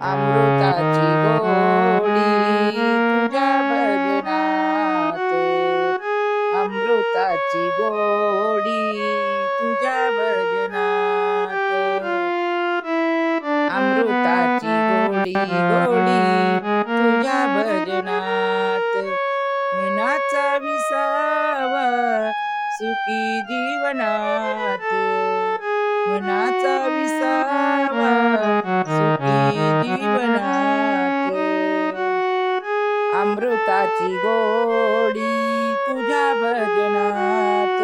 अमृताची गोडी तुझ्या भजनात, अमृताची गोडी तुझ्या भजनात, अमृताची गोडी गोडी तुझ्या भजनात, मनाचा विसावा सुखी जीवनात, मनाचा विसावा सुखी जीवनात, अमृताची गोडी तुझ्या भजनात,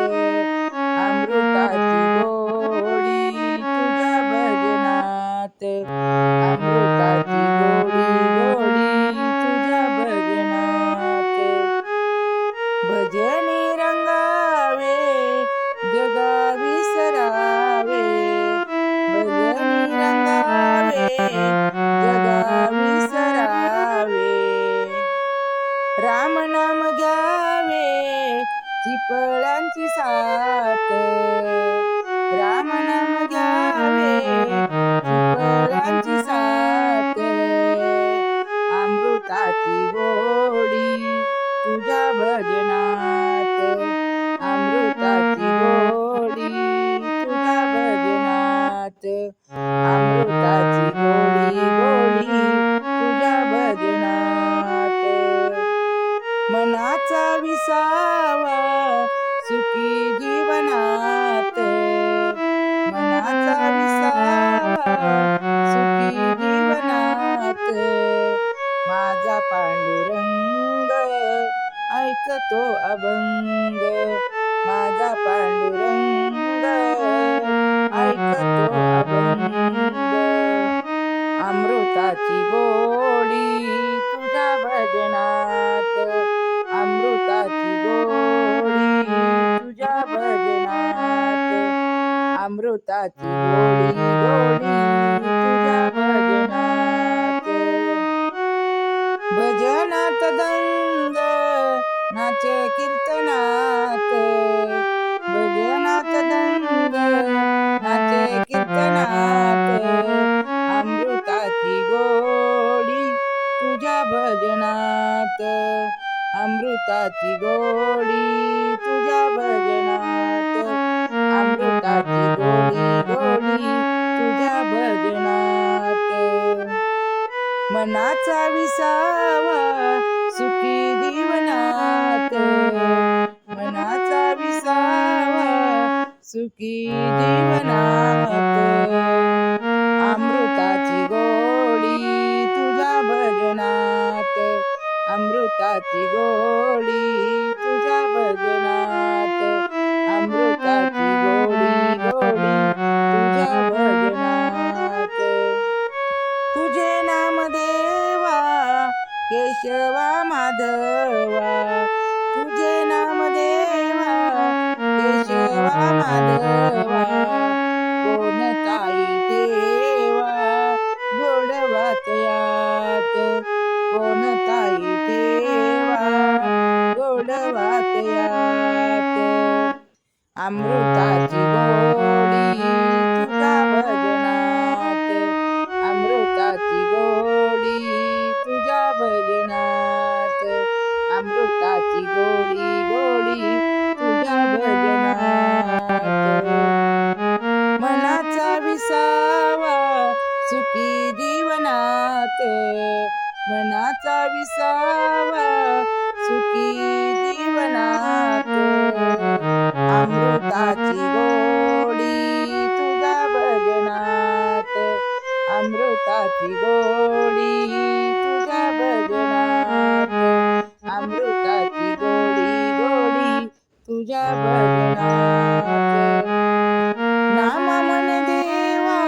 अमृताची गोडी तुझ्या भजनात, अमृताची गोडी गोडी तुझ्या भजनात, भजनी रंगावे जगा विसरावे, भजनी रंगावे जगा विसरावे, राम नाम घ्यावे चिपळांची साथ, राम नाम घ्यावे चिपळांची साथ, अमृताची गोडी तुझ्या भजनात, अमृताची गोडी तुझ्या भजनात, अमृताची गोडी गोडी तुझ्या भजनात, मनाचा विसावा सुखी जीवनात, मनाचा विसावा सुखी जीवनात, माझा पांडुरंग ऐकतो अभंग, माझा पांडुरंग ऐकतो अभंग, अमृताची गोडी तुझ्या भजनात, अमृताची गोडी तुझ्या भजनात, अमृताची गोडी गोडी तुझ्या भजनात, भजनात दंग नाचे कीर्तनात, भजनात दंग नाचे कीर्तनात, अमृताची गोडी तुझ्या भजनात, अमृताची गोडी तुझ्या भजनात, अमृताची गोडी गोडी तुझ्या भजनात, मनाचा विसावा सुखी जीवनात, मनाचा विसावा सुखी जीवनात, अमृताची गोडी तुझ्या भजनात, अमृताची गोडी तुझ्या भजनात, अमृताची गोडी गोडी तुझ्या भजनात, तुझे नाम देवा केशवा माधवा, तुझे नाम देवा केशवा माधवा, कोणताही ठेवा गोडवात यात, कोणताही ठेवा गोडवात यात, अमृताची गोडी तुझ्या भजनात, अमृताची गोडी तुझ्या भजनात, अमृताची गोडी गोडी तुझ्या भजनात, मनाचा विसावा सुखी जीवनात, मनाचा विसावा सुखी जीवनात, अमृताची गोडी तुझ्या भजनात, अमृताची गोडी तुझ्या भजनात, अमृताची गोडी गोडी तुझ्या भजनात, नाम मन देवा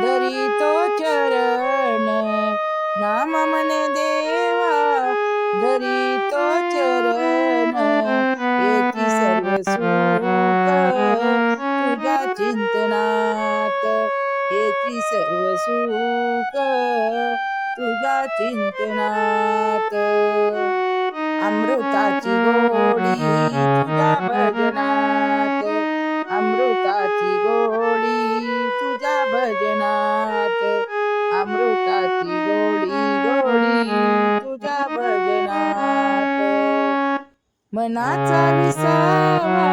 धरी तो चरण, नाम मन देवा धरी तो चरण, येती सर्व सुख तुझ्या चिंतनात, येती सर्व सुख तुझ्या चिंतनात, अमृताची गोडी तुझ्या भजनात, अमृताची गोडी तुझ्या भजनात, अमृताची गोडी गोडी तुझ्या भजनात मनाचा विसावा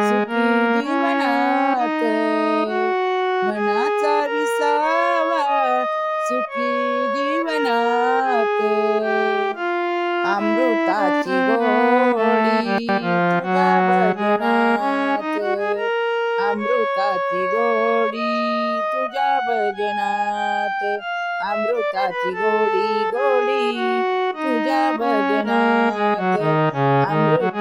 सुखी जीवनात मनाचा विसावा सुखी जीवनात अमृताची गोडी तुझ्या भजनात अमृताची गोडी तुझ्या भजनात अमृताची गोडी गोडी तुझ्या भजनात अमृत